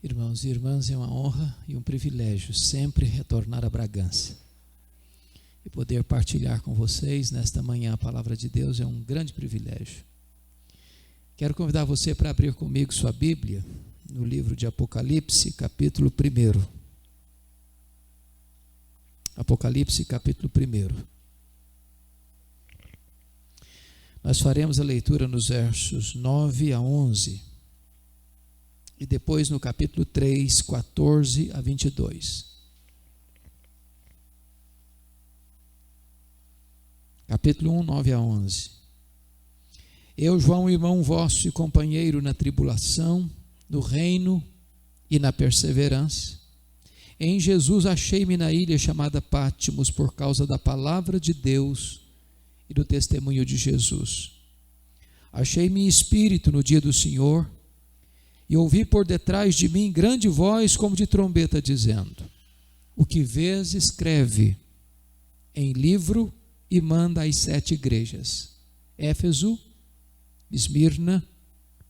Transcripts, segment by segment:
Irmãos e irmãs, é uma honra e um privilégio sempre retornar a Bragança e poder partilhar com vocês nesta manhã a palavra de Deus. É um grande privilégio. Quero convidar você para abrir comigo sua Bíblia no livro de Apocalipse, capítulo 1. Apocalipse, capítulo 1. Nós faremos a leitura nos versos 9 a 11. E depois no capítulo 3, 14 a 22. Capítulo 1, 9 a 11. Eu, João, irmão vosso e companheiro na tribulação, no reino e na perseverança, em Jesus achei-me na ilha chamada Pátimos por causa da palavra de Deus e do testemunho de Jesus. Achei-me em espírito no dia do Senhor, e ouvi por detrás de mim grande voz como de trombeta, dizendo: o que vês, escreve em livro e manda às 7 igrejas: Éfeso, Esmirna,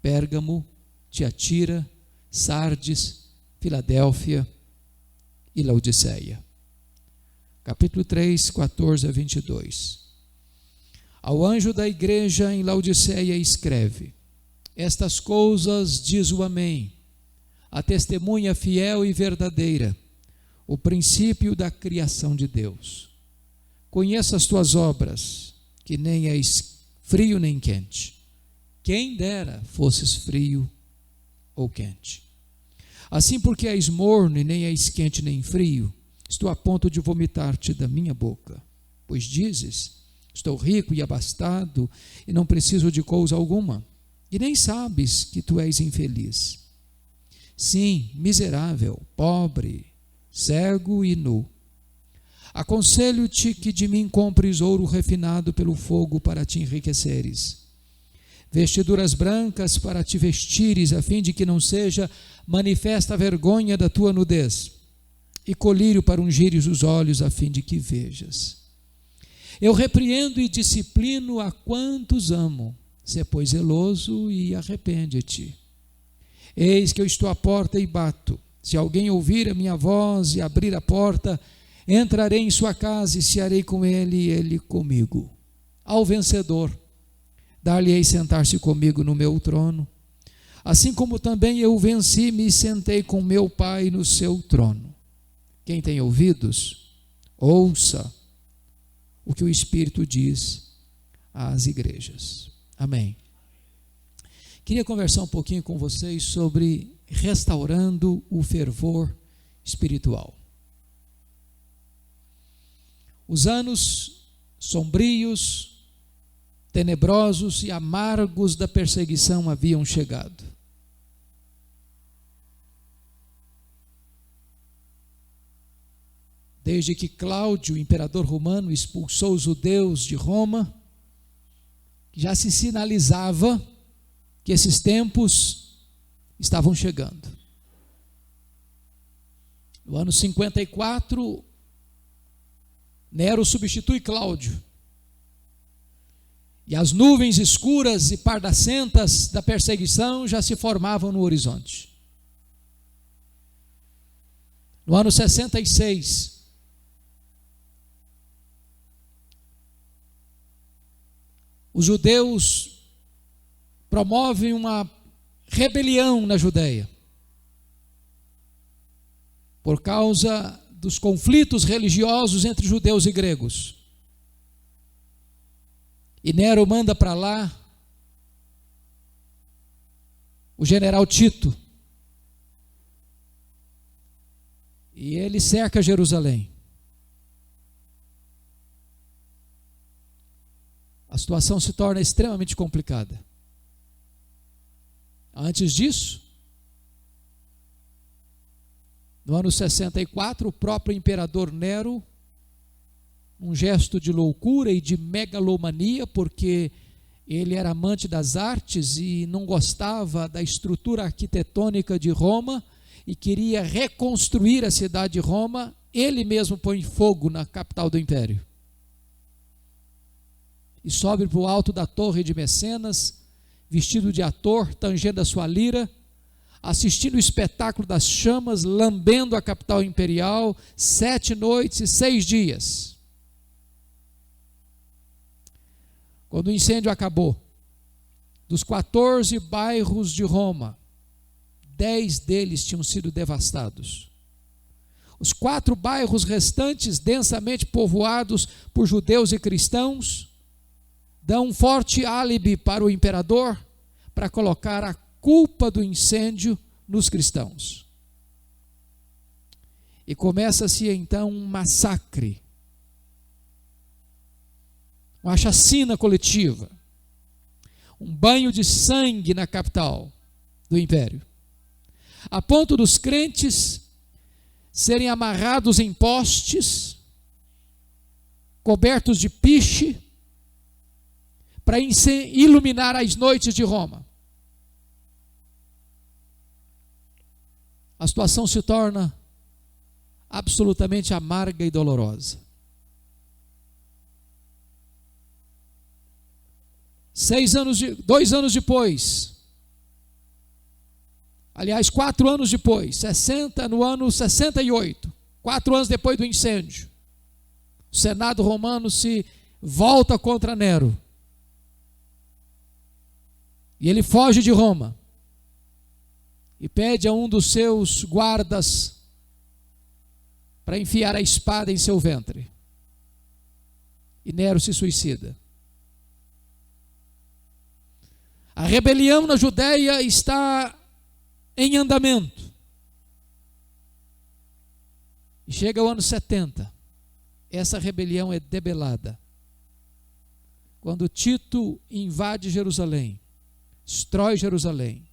Pérgamo, Tiatira, Sardes, Filadélfia e Laodiceia. Capítulo 3, 14 a 22. Ao anjo da igreja em Laodiceia escreve: estas coisas diz o Amém, a testemunha fiel e verdadeira, o princípio da criação de Deus. Conheço as tuas obras, que nem és frio nem quente. Quem dera fosses frio ou quente. Assim, porque és morno e nem és quente nem frio, estou a ponto de vomitar-te da minha boca. Pois dizes: estou rico e abastado e não preciso de coisa alguma. E nem sabes que tu és infeliz. Sim, miserável, pobre, cego e nu. Aconselho-te que de mim compres ouro refinado pelo fogo para te enriqueceres, vestiduras brancas para te vestires, a fim de que não seja manifesta a vergonha da tua nudez, e colírio para ungires os olhos, a fim de que vejas. Eu repreendo e disciplino a quantos amo. Sê, pois, zeloso e arrepende-te. Eis que eu estou à porta e bato. Se alguém ouvir a minha voz e abrir a porta, entrarei em sua casa e cearei com ele e ele comigo. Ao vencedor, dar-lhe-ei sentar-se comigo no meu trono, assim como também eu venci e me sentei com meu Pai no seu trono. Quem tem ouvidos, ouça o que o Espírito diz às igrejas. Amém. Queria conversar um pouquinho com vocês sobre restaurando o fervor espiritual. Os anos sombrios, tenebrosos e amargos da perseguição haviam chegado. Desde que Cláudio, imperador romano, expulsou os judeus de Roma, já se sinalizava que esses tempos estavam chegando. No ano 54, Nero substitui Cláudio, e as nuvens escuras e pardacentas da perseguição já se formavam no horizonte. No ano 66, os judeus promovem uma rebelião na Judeia por causa dos conflitos religiosos entre judeus e gregos. E Nero manda para lá o general Tito, e ele cerca Jerusalém. A situação se torna extremamente complicada. Antes disso, no ano 64, o próprio imperador Nero, um gesto de loucura e de megalomania, porque ele era amante das artes e não gostava da estrutura arquitetônica de Roma e queria reconstruir a cidade de Roma, ele mesmo põe fogo na capital do império. E sobe para o alto da torre de Mecenas, vestido de ator, tangendo a sua lira, assistindo o espetáculo das chamas, lambendo a capital imperial, 7 noites e 6 dias. Quando o incêndio acabou, dos 14 bairros de Roma, 10 deles tinham sido devastados. Os 4 bairros restantes, densamente povoados por judeus e cristãos, dão um forte álibi para o imperador para colocar a culpa do incêndio nos cristãos. E começa-se então um massacre, uma chacina coletiva, um banho de sangue na capital do império, a ponto dos crentes serem amarrados em postes, cobertos de piche, para iluminar as noites de Roma. A situação se torna absolutamente amarga e dolorosa. 2 anos depois, aliás, 4 anos depois, no ano 68, 4 anos depois do incêndio, o Senado romano se volta contra Nero. E ele foge de Roma e pede a um dos seus guardas para enfiar a espada em seu ventre. E Nero se suicida. A rebelião na Judéia está em andamento. E chega o ano 70. Essa rebelião é debelada. Quando Tito invade Jerusalém, destrói Jerusalém,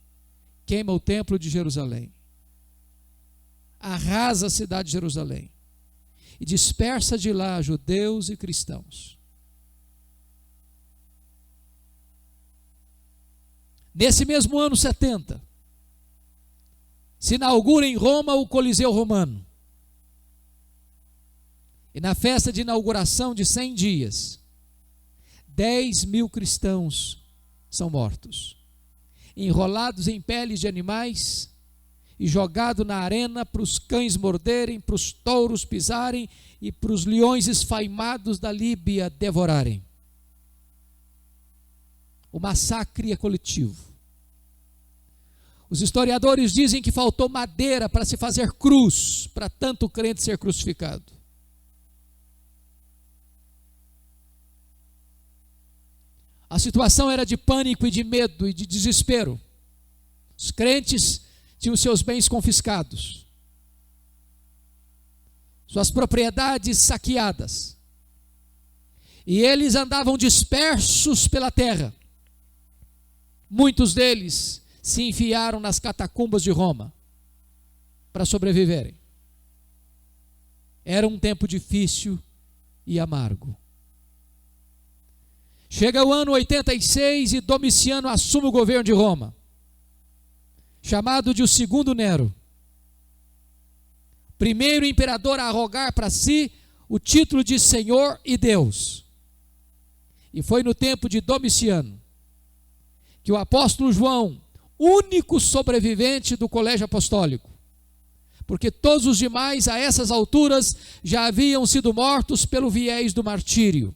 queima o templo de Jerusalém, arrasa a cidade de Jerusalém e dispersa de lá judeus e cristãos. Nesse mesmo ano 70, se inaugura em Roma o Coliseu Romano. E na festa de inauguração de 100 dias, 10.000 cristãos são mortos, enrolados em peles de animais e jogados na arena para os cães morderem, para os touros pisarem e para os leões esfaimados da Líbia devorarem. O massacre é coletivo. Os historiadores dizem que faltou madeira para se fazer cruz, para tanto crente ser crucificado. A situação era de pânico e de medo e de desespero. Os crentes tinham seus bens confiscados, suas propriedades saqueadas, e eles andavam dispersos pela terra. Muitos deles se enfiaram nas catacumbas de Roma para sobreviverem. Era um tempo difícil e amargo. Chega o ano 86 e Domiciano assume o governo de Roma, chamado de o segundo Nero, primeiro imperador a arrogar para si o título de Senhor e Deus. E foi no tempo de Domiciano que o apóstolo João, único sobrevivente do colégio apostólico, porque todos os demais a essas alturas já haviam sido mortos pelo viés do martírio.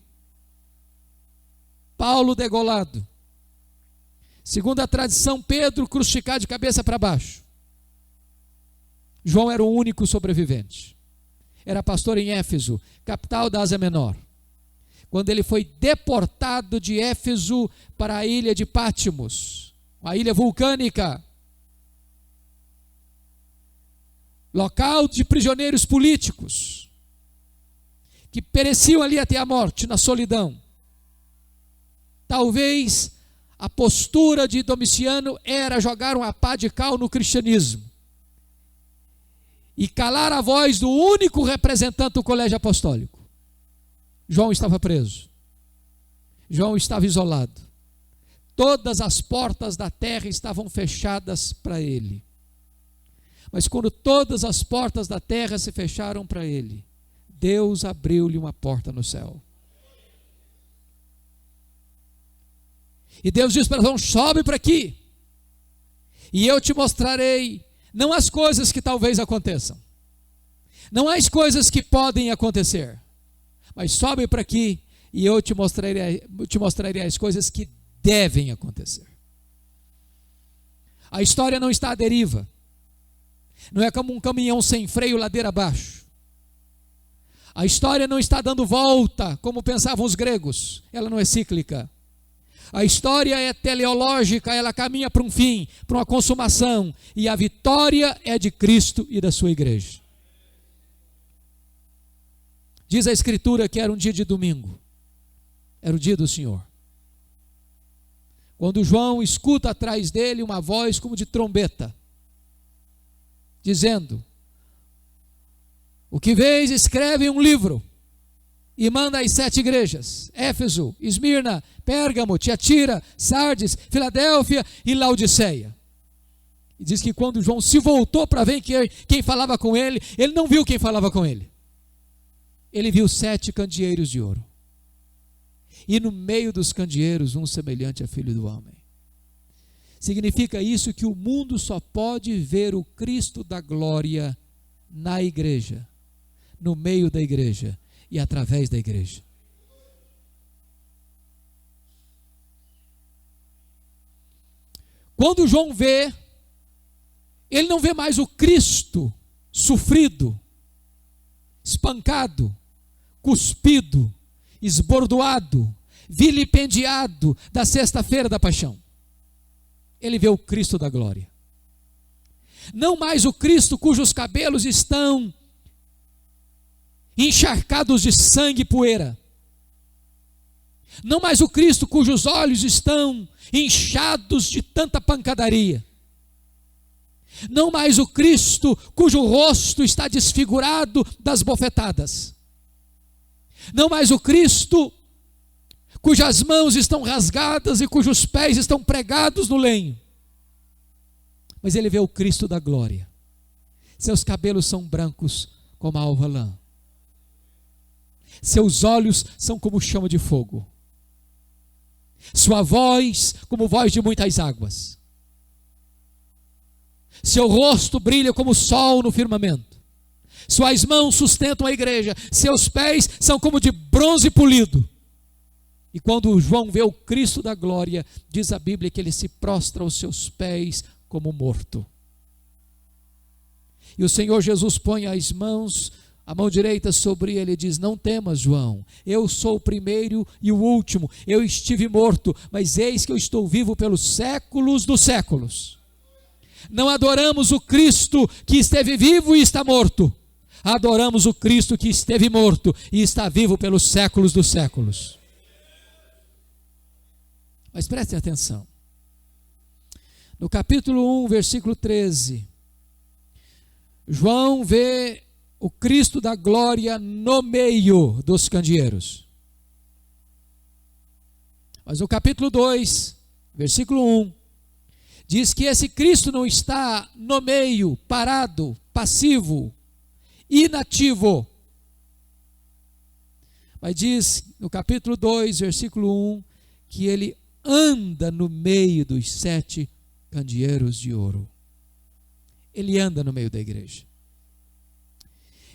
Paulo degolado, segundo a tradição, Pedro crucificado de cabeça para baixo. João era o único sobrevivente. Era pastor em Éfeso, capital da Ásia Menor, quando ele foi deportado de Éfeso para a ilha de Pátimos, uma ilha vulcânica, local de prisioneiros políticos, que pereciam ali até a morte, na solidão. Talvez a postura de Domiciano era jogar uma pá de cal no cristianismo e calar a voz do único representante do colégio apostólico. João estava preso. João estava isolado. Todas as portas da terra estavam fechadas para ele. Mas quando todas as portas da terra se fecharam para ele, Deus abriu-lhe uma porta no céu. E Deus disse para João: sobe para aqui e eu te mostrarei, não as coisas que talvez aconteçam, não as coisas que podem acontecer, mas sobe para aqui e eu te mostrarei as coisas que devem acontecer. A história não está à deriva, não é como um caminhão sem freio ladeira abaixo. A história não está dando volta, como pensavam os gregos, ela não é cíclica. A história é teleológica, ela caminha para um fim, para uma consumação, e a vitória é de Cristo e da sua igreja. Diz a Escritura que era um dia de domingo, era o dia do Senhor. Quando João escuta atrás dele uma voz como de trombeta, dizendo: o que vês, escreve em um livro e manda às 7 igrejas: Éfeso, Esmirna, Pérgamo, Tiatira, Sardes, Filadélfia e Laodiceia. E diz que quando João se voltou para ver quem falava com ele, ele não viu quem falava com ele. Ele viu 7 candeeiros de ouro. E no meio dos candeeiros, um semelhante a filho do homem. Significa isso que o mundo só pode ver o Cristo da glória na igreja, no meio da igreja e através da igreja. Quando João vê, ele não vê mais o Cristo sofrido, espancado, cuspido, esbordoado, vilipendiado da sexta-feira da paixão. Ele vê o Cristo da glória. Não mais o Cristo cujos cabelos estão encharcados de sangue e poeira. Não mais o Cristo cujos olhos estão inchados de tanta pancadaria. Não mais o Cristo cujo rosto está desfigurado das bofetadas. Não mais o Cristo cujas mãos estão rasgadas e cujos pés estão pregados no lenho. Mas ele vê o Cristo da glória. Seus cabelos são brancos como a alva lã. Seus olhos são como chama de fogo. Sua voz como voz de muitas águas. Seu rosto brilha como o sol no firmamento. Suas mãos sustentam a igreja. Seus pés são como de bronze polido. E quando João vê o Cristo da glória, diz a Bíblia que ele se prostra aos seus pés como morto. E o Senhor Jesus põe as mãos, a mão direita sobre ele e diz: não temas, João, eu sou o primeiro e o último. Eu estive morto, mas eis que eu estou vivo pelos séculos dos séculos. Não adoramos o Cristo que esteve vivo e está morto. Adoramos o Cristo que esteve morto e está vivo pelos séculos dos séculos. Mas prestem atenção. No capítulo 1, versículo 13, João vê o Cristo da glória no meio dos candeeiros. Mas no capítulo 2, versículo 1, diz que esse Cristo não está no meio, parado, passivo, inativo. Mas diz no capítulo 2, versículo 1, que ele anda no meio dos 7 candeeiros de ouro. Ele anda no meio da igreja.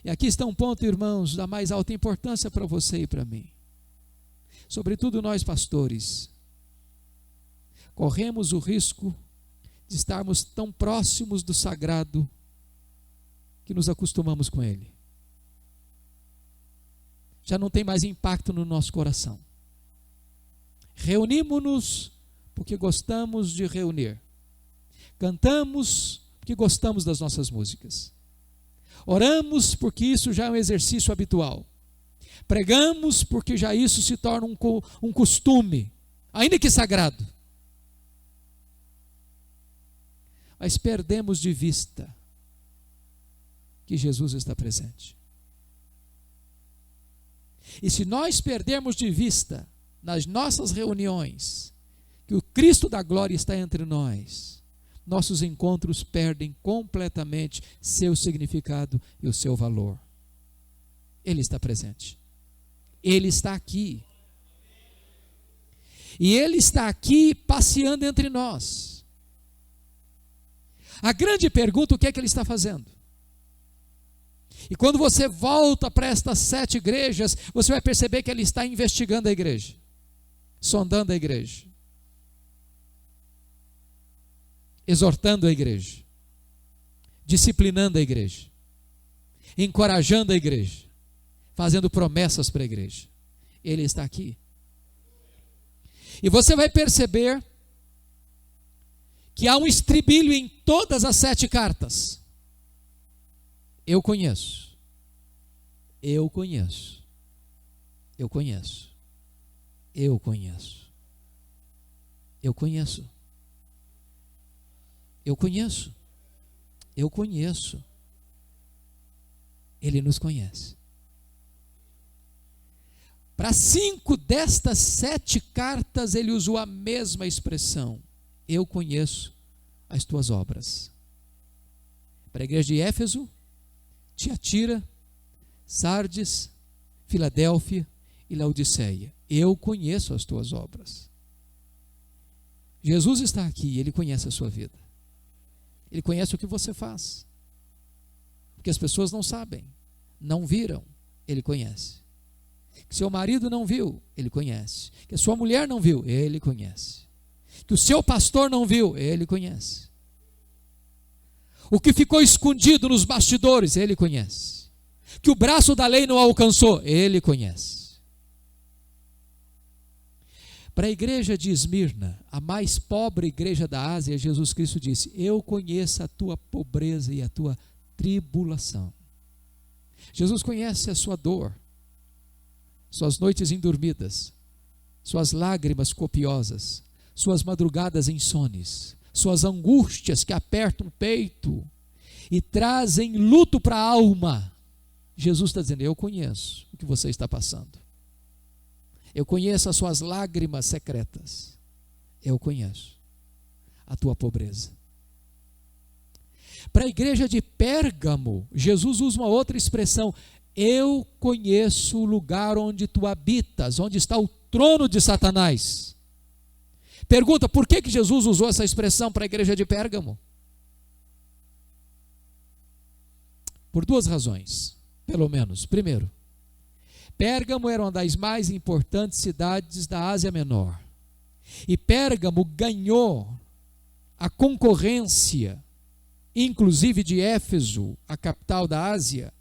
E aqui está um ponto, irmãos, da mais alta importância para você e para mim. Sobretudo nós pastores. Corremos o risco de estarmos tão próximos do sagrado que nos acostumamos com ele. Já não tem mais impacto no nosso coração. Reunimos-nos porque gostamos de reunir. Cantamos porque gostamos das nossas músicas. Oramos porque isso já é um exercício habitual. Pregamos porque já isso se torna um costume, ainda que sagrado. Mas perdemos de vista que Jesus está presente. E se nós perdermos de vista nas nossas reuniões que o Cristo da glória está entre nós, nossos encontros perdem completamente seu significado e o seu valor. Ele está presente. Ele está aqui. E Ele está aqui passeando entre nós. A grande pergunta, o que é que ele está fazendo? E quando você volta para estas 7 igrejas, você vai perceber que ele está investigando a igreja, sondando a igreja, exortando a igreja, disciplinando a igreja, encorajando a igreja, fazendo promessas para a igreja. Ele está aqui. E você vai perceber que há um estribilho em todas as 7 cartas. Eu conheço. Eu conheço. Eu conheço. Eu conheço. Eu conheço. Eu conheço. Eu conheço. Ele nos conhece. Para 5 destas 7 cartas, ele usou a mesma expressão. Eu conheço as tuas obras. Para a igreja de Éfeso, Tiatira, Sardes, Filadélfia e Laodiceia. Eu conheço as tuas obras. Jesus está aqui, ele conhece a sua vida. Ele conhece o que você faz. Porque as pessoas não sabem, não viram, ele conhece. Que seu marido não viu, ele conhece. Que a sua mulher não viu, ele conhece. Que o seu pastor não viu, ele conhece. O que ficou escondido nos bastidores, ele conhece. Que o braço da lei não alcançou, ele conhece. Para a igreja de Esmirna, a mais pobre igreja da Ásia, Jesus Cristo disse: eu conheço a tua pobreza e a tua tribulação. Jesus conhece a sua dor, suas noites indormidas, suas lágrimas copiosas, suas madrugadas insones, suas angústias que apertam o peito e trazem luto para a alma. Jesus está dizendo: eu conheço o que você está passando. Eu conheço as suas lágrimas secretas. Eu conheço a tua pobreza. Para a igreja de Pérgamo, Jesus usa uma outra expressão: eu conheço o lugar onde tu habitas, onde está o trono de Satanás. Pergunta: por que Jesus usou essa expressão para a igreja de Pérgamo? Por 2 razões, pelo menos. Primeiro, Pérgamo era uma das mais importantes cidades da Ásia Menor. E Pérgamo ganhou a concorrência, inclusive de Éfeso, a capital da Ásia,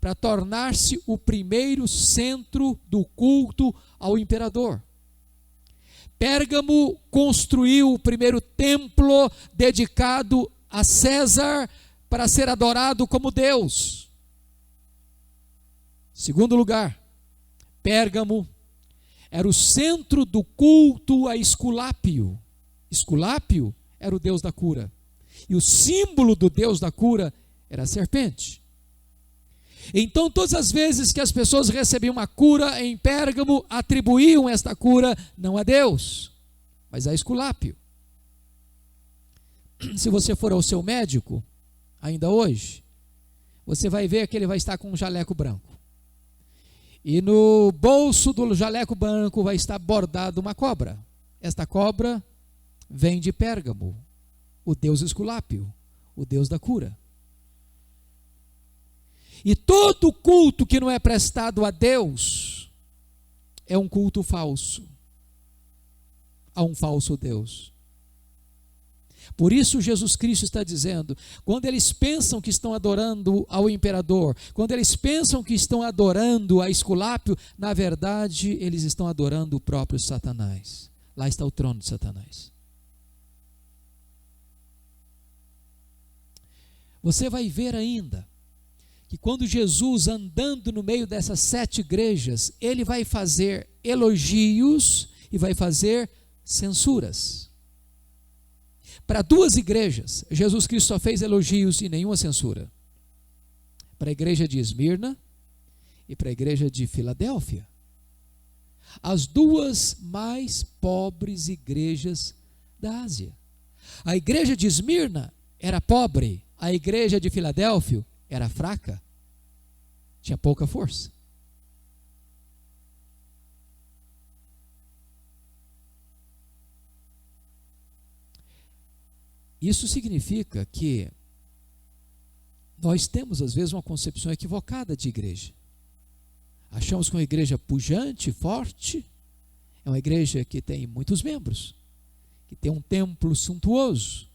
para tornar-se o primeiro centro do culto ao imperador. Pérgamo construiu o primeiro templo dedicado a César para ser adorado como Deus. Segundo lugar, Pérgamo era o centro do culto a Esculápio. Esculápio era o deus da cura. E o símbolo do deus da cura era a serpente. Então, todas as vezes que as pessoas recebiam uma cura em Pérgamo, atribuíam esta cura não a Deus, mas a Esculápio. Se você for ao seu médico, ainda hoje, você vai ver que ele vai estar com um jaleco branco. E no bolso do jaleco branco vai estar bordado uma cobra. Esta cobra vem de Pérgamo, o deus Esculápio, o deus da cura. E todo culto que não é prestado a Deus é um culto falso, a um falso Deus. Por isso Jesus Cristo está dizendo, quando eles pensam que estão adorando ao imperador, quando eles pensam que estão adorando a Esculápio, na verdade eles estão adorando o próprio Satanás. Lá está o trono de Satanás. Você vai ver ainda que quando Jesus, andando no meio dessas 7 igrejas, ele vai fazer elogios e vai fazer censuras. Para 2 igrejas, Jesus Cristo só fez elogios e nenhuma censura. Para a igreja de Esmirna e para a igreja de Filadélfia. As 2 mais pobres igrejas da Ásia. A igreja de Esmirna era pobre, a igreja de Filadélfia era fraca, tinha pouca força. Isso significa que nós temos, às vezes, uma concepção equivocada de igreja. Achamos que uma igreja pujante, forte, é uma igreja que tem muitos membros, que tem um templo suntuoso,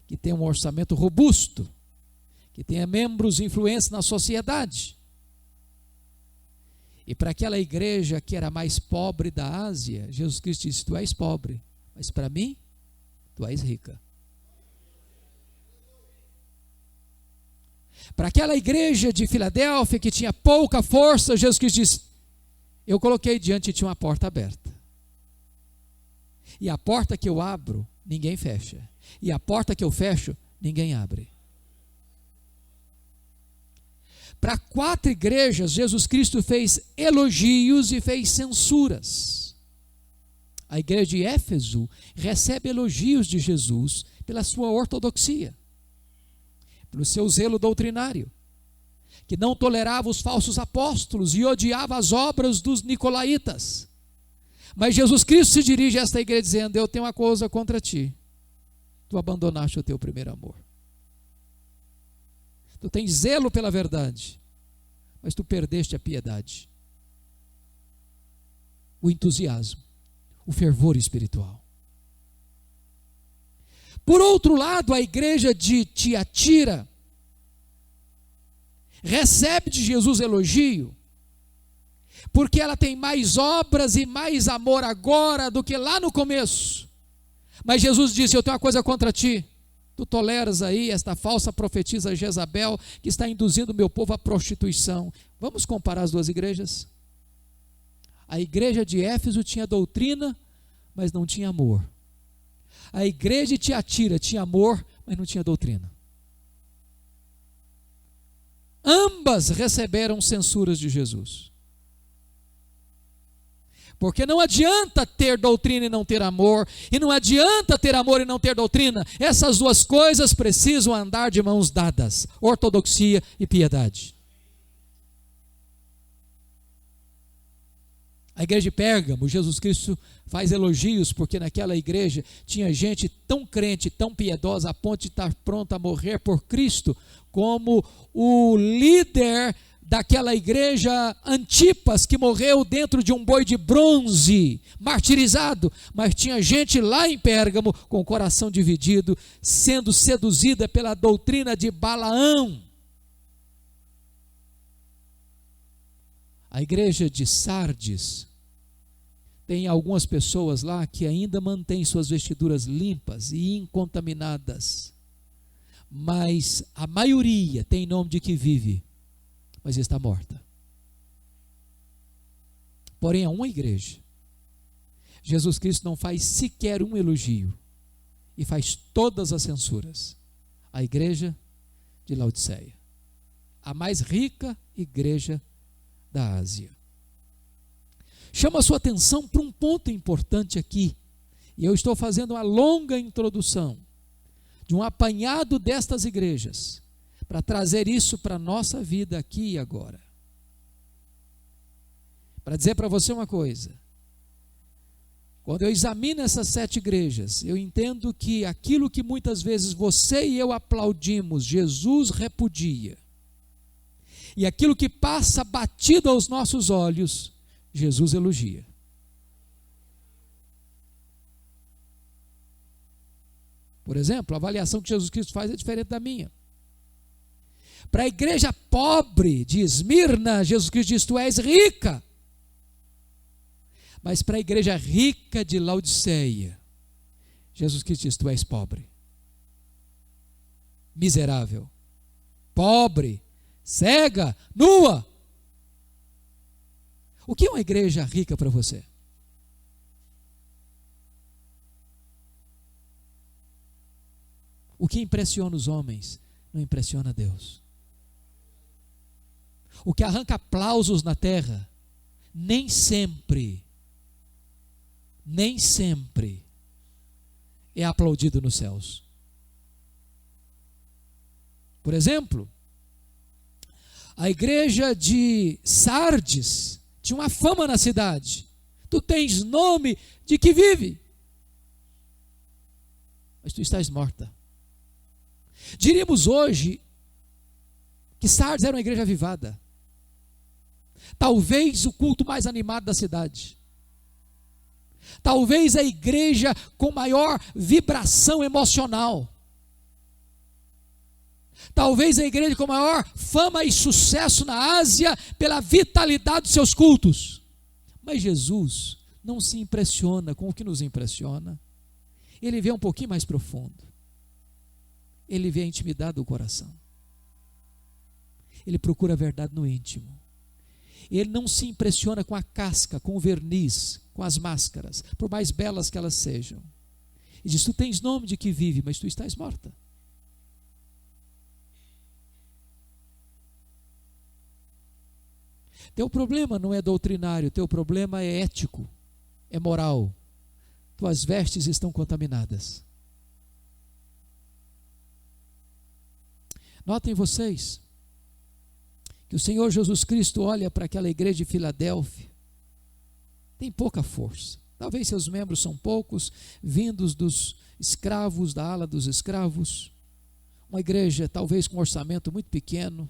que tem um orçamento robusto, que tenha membros influentes na sociedade. E para aquela igreja que era mais pobre da Ásia, Jesus Cristo disse: tu és pobre, mas para mim, tu és rica. Para aquela igreja de Filadélfia que tinha pouca força, Jesus Cristo disse: eu coloquei diante de ti uma porta aberta. E a porta que eu abro, ninguém fecha. E a porta que eu fecho, ninguém abre. Para 4 igrejas, Jesus Cristo fez elogios e fez censuras. A igreja de Éfeso recebe elogios de Jesus pela sua ortodoxia, pelo seu zelo doutrinário, que não tolerava os falsos apóstolos e odiava as obras dos nicolaítas. Mas Jesus Cristo se dirige a esta igreja dizendo: eu tenho uma coisa contra ti, tu abandonaste o teu primeiro amor. Tu tens zelo pela verdade, mas tu perdeste a piedade, o entusiasmo, o fervor espiritual. Por outro lado, a igreja de Tiatira recebe de Jesus elogio, porque ela tem mais obras e mais amor agora do que lá no começo. Mas Jesus disse: eu tenho uma coisa contra ti. Tu toleras aí esta falsa profetisa Jezabel, que está induzindo o meu povo à prostituição. Vamos comparar as duas igrejas? A igreja de Éfeso tinha doutrina, mas não tinha amor. A igreja de Tiatira tinha amor, mas não tinha doutrina. Ambas receberam censuras de Jesus. Porque não adianta ter doutrina e não ter amor, e não adianta ter amor e não ter doutrina. Essas duas coisas precisam andar de mãos dadas: ortodoxia e piedade. A igreja de Pérgamo, Jesus Cristo faz elogios, porque naquela igreja tinha gente tão crente, tão piedosa, a ponto de estar pronta a morrer por Cristo, como o líder daquela igreja, Antipas, que morreu dentro de um boi de bronze, martirizado. Mas tinha gente lá em Pérgamo com o coração dividido, sendo seduzida pela doutrina de Balaão. A igreja de Sardes tem algumas pessoas lá que ainda mantêm suas vestiduras limpas e incontaminadas, mas a maioria tem nome de que vive, mas está morta. Porém, há uma igreja, Jesus Cristo não faz sequer um elogio e faz todas as censuras: a igreja de Laodiceia, a mais rica igreja da Ásia. Chama a sua atenção para um ponto importante aqui, e eu estou fazendo uma longa introdução de um apanhado destas igrejas, para trazer isso para a nossa vida aqui e agora. Para dizer para você uma coisa: quando eu examino essas 7 igrejas, eu entendo que aquilo que muitas vezes você e eu aplaudimos, Jesus repudia. E aquilo que passa batido aos nossos olhos, Jesus elogia. Por exemplo, a avaliação que Jesus Cristo faz é diferente da minha. Para a igreja pobre de Esmirna, Jesus Cristo diz: tu és rica. Mas para a igreja rica de Laodiceia, Jesus Cristo diz: tu és pobre, miserável, pobre, cega, nua. O que é uma igreja rica para você? O que impressiona os homens não impressiona Deus. O que arranca aplausos na terra nem sempre é aplaudido nos céus. Por exemplo, a igreja de Sardes tinha uma fama na cidade: tu tens nome de que vive, mas tu estás morta. Diríamos hoje que Sardes era uma igreja avivada. Talvez o culto mais animado da cidade. Talvez a igreja com maior vibração emocional. Talvez a igreja com maior fama e sucesso na Ásia pela vitalidade dos seus cultos. Mas Jesus não se impressiona com o que nos impressiona. Ele vê um pouquinho mais profundo. Ele vê a intimidade do coração. Ele procura a verdade no íntimo. Ele não se impressiona com a casca, com o verniz, com as máscaras, por mais belas que elas sejam. E diz: tu tens nome de que vive, mas tu estás morta. Teu problema não é doutrinário, teu problema é ético, é moral. Tuas vestes estão contaminadas. Notem vocês que o Senhor Jesus Cristo olha para aquela igreja de Filadélfia, tem pouca força. Talvez seus membros são poucos, vindos dos escravos, da ala dos escravos. Uma igreja talvez com um orçamento muito pequeno.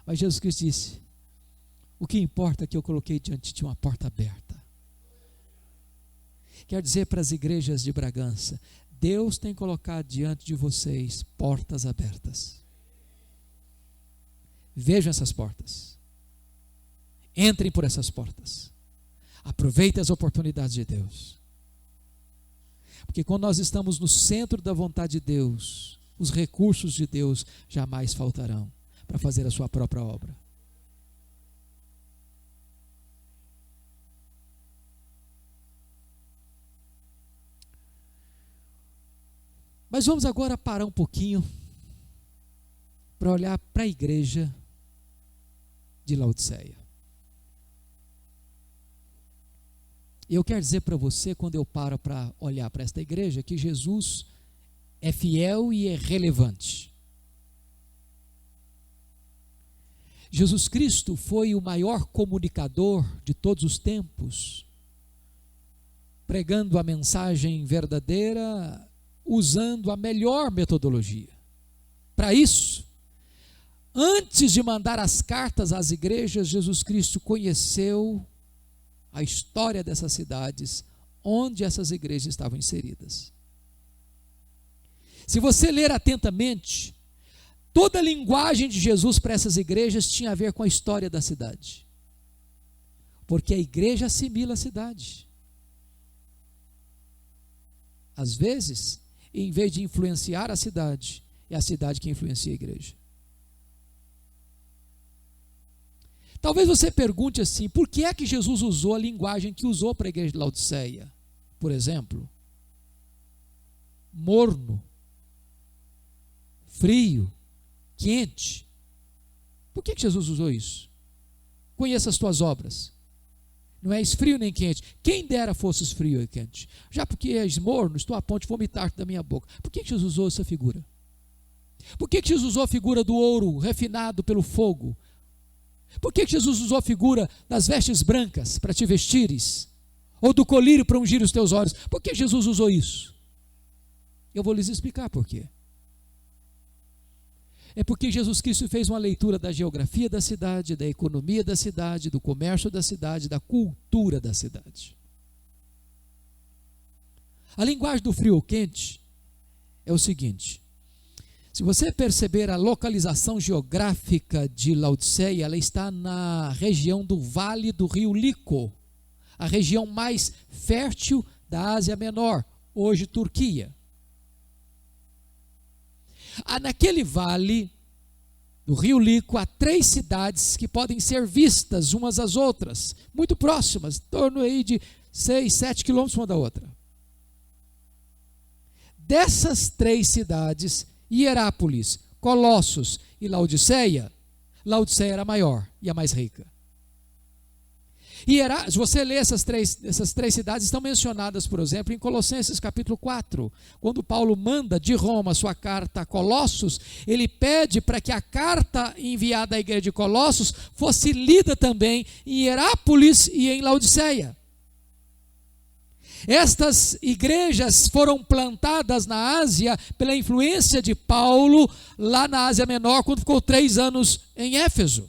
Mas Jesus Cristo disse: o que importa é que eu coloquei diante de uma porta aberta. Quer dizer para as igrejas de Bragança: Deus tem colocado diante de vocês portas abertas. Vejam essas portas. Entrem por essas portas. Aproveitem as oportunidades de Deus. Porque quando nós estamos no centro da vontade de Deus, os recursos de Deus jamais faltarão para fazer a sua própria obra. Mas vamos agora parar um pouquinho para olhar para a igreja de Laodiceia. Eu quero dizer para você, quando eu paro para olhar para esta igreja, que Jesus é fiel e é relevante. Jesus Cristo foi o maior comunicador de todos os tempos, pregando a mensagem verdadeira, usando a melhor metodologia. Para isso, antes de mandar as cartas às igrejas, Jesus Cristo conheceu a história dessas cidades, onde essas igrejas estavam inseridas. Se você ler atentamente, toda a linguagem de Jesus para essas igrejas tinha a ver com a história da cidade. Porque a igreja assimila a cidade. Às vezes, em vez de influenciar a cidade, é a cidade que influencia a igreja. Talvez você pergunte assim: por que é que Jesus usou a linguagem que usou para a igreja de Laodiceia? Por exemplo, morno, frio, quente. Por que Jesus usou isso? Conheça as tuas obras. Não és frio nem quente. Quem dera fosses frio e quente. Já porque és morno, estou a ponto de vomitar-te da minha boca. Por que Jesus usou essa figura? Por que Jesus usou a figura do ouro refinado pelo fogo? Por que Jesus usou a figura das vestes brancas para te vestires? Ou do colírio para ungir os teus olhos? Por que Jesus usou isso? Eu vou lhes explicar por quê. É porque Jesus Cristo fez uma leitura da geografia da cidade, da economia da cidade, do comércio da cidade, da cultura da cidade. A linguagem do frio ou quente é o seguinte: se você perceber a localização geográfica de Laodiceia, ela está na região do Vale do Rio Lico, a região mais fértil da Ásia Menor, hoje Turquia. Naquele vale do Rio Lico há 3 cidades que podem ser vistas umas às outras, muito próximas, em torno aí de 6, 7 quilômetros uma da outra. Dessas 3 cidades, Hierápolis, Colossos e Laodiceia, Laodiceia era a maior e a mais rica. Se você lê essas três cidades, estão mencionadas, por exemplo, em Colossenses capítulo 4, quando Paulo manda de Roma sua carta a Colossos, ele pede para que a carta enviada à igreja de Colossos fosse lida também em Hierápolis e em Laodiceia. Estas igrejas foram plantadas na Ásia pela influência de Paulo, lá na Ásia Menor, quando ficou 3 anos em Éfeso.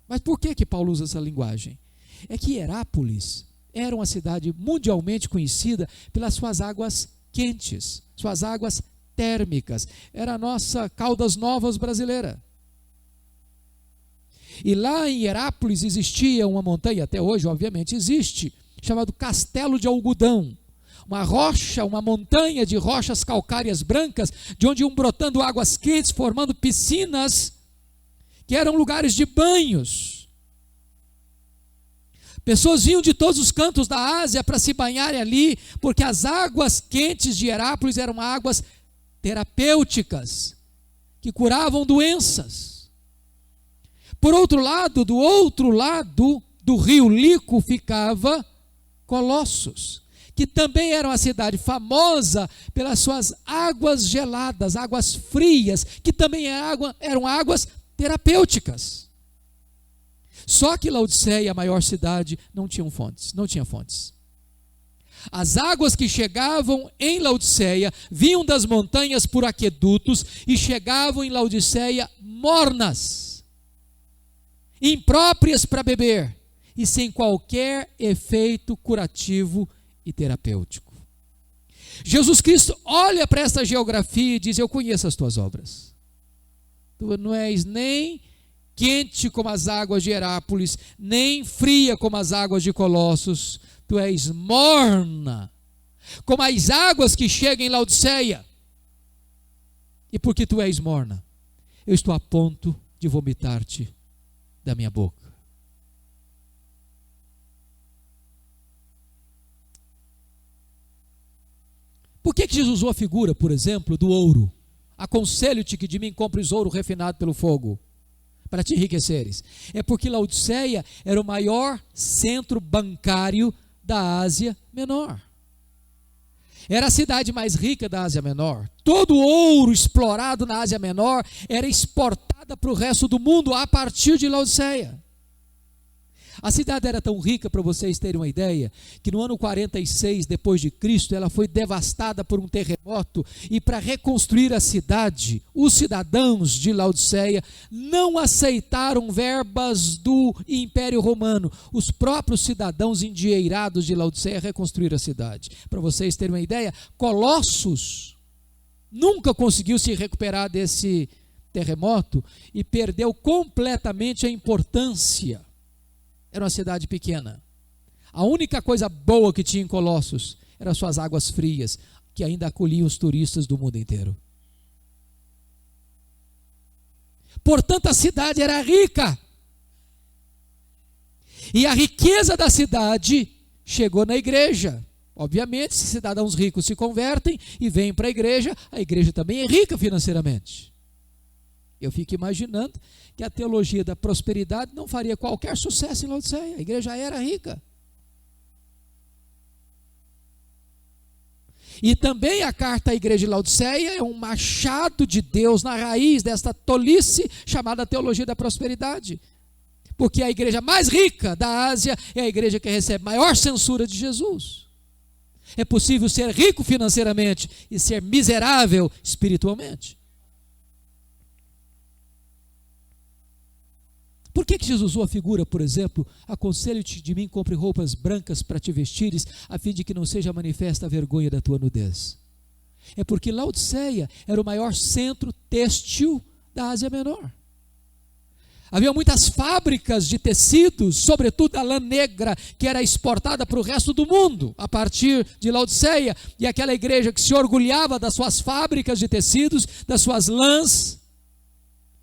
Mas por que Paulo usa essa linguagem? É que Hierápolis era uma cidade mundialmente conhecida pelas suas águas quentes, suas águas térmicas. Era a nossa Caldas Novas brasileira. E lá em Hierápolis existia uma montanha, até hoje obviamente existe, chamado Castelo de Algodão. Uma rocha, uma montanha de rochas calcárias brancas, de onde iam brotando águas quentes, formando piscinas, que eram lugares de banhos. Pessoas vinham de todos os cantos da Ásia para se banharem ali, porque as águas quentes de Hierápolis eram águas terapêuticas, que curavam doenças. Por outro lado, do outro lado do rio Lico ficava Colossos, que também era uma cidade famosa pelas suas águas geladas, águas frias, que também eram águas terapêuticas. Só que Laodiceia, a maior cidade, não tinha fontes. As águas que chegavam em Laodiceia vinham das montanhas por aquedutos e chegavam em Laodiceia mornas, impróprias para beber e sem qualquer efeito curativo e terapêutico. Jesus Cristo olha para essa geografia e diz: eu conheço as tuas obras. Tu não és nem quente como as águas de Hierápolis, nem fria como as águas de Colossos. Tu és morna, como as águas que chegam em Laodiceia. E porque tu és morna, eu estou a ponto de vomitar-te da minha boca. Por que Jesus usou a figura, por exemplo, do ouro? Aconselho-te que de mim compres ouro refinado pelo fogo, para te enriqueceres. É porque Laodiceia era o maior centro bancário da Ásia Menor. Era a cidade mais rica da Ásia Menor. Todo o ouro explorado na Ásia Menor era exportado para o resto do mundo a partir de Laodiceia. A cidade era tão rica, para vocês terem uma ideia, que no ano 46 depois de Cristo, ela foi devastada por um terremoto, e para reconstruir a cidade, os cidadãos de Laodiceia não aceitaram verbas do Império Romano. Os próprios cidadãos endinheirados de Laodiceia reconstruíram a cidade. Para vocês terem uma ideia, Colossos nunca conseguiu se recuperar desse terremoto e perdeu completamente a importância. Era uma cidade pequena. A única coisa boa que tinha em Colossos eram suas águas frias, que ainda acolhiam os turistas do mundo inteiro. Portanto, a cidade era rica. E a riqueza da cidade chegou na igreja. Obviamente, se cidadãos ricos se convertem e vêm para a igreja também é rica financeiramente. Eu fico imaginando que a teologia da prosperidade não faria qualquer sucesso em Laodiceia. A igreja era rica. E também a carta à igreja de Laodiceia é um machado de Deus na raiz desta tolice chamada teologia da prosperidade. Porque a igreja mais rica da Ásia é a igreja que recebe maior censura de Jesus. É possível ser rico financeiramente e ser miserável espiritualmente. Por que Jesus usou a figura, por exemplo, aconselho-te de mim, compre roupas brancas para te vestires, a fim de que não seja manifesta a vergonha da tua nudez? É porque Laodiceia era o maior centro têxtil da Ásia Menor. Havia muitas fábricas de tecidos, sobretudo a lã negra, que era exportada para o resto do mundo, a partir de Laodiceia, e aquela igreja que se orgulhava das suas fábricas de tecidos, das suas lãs,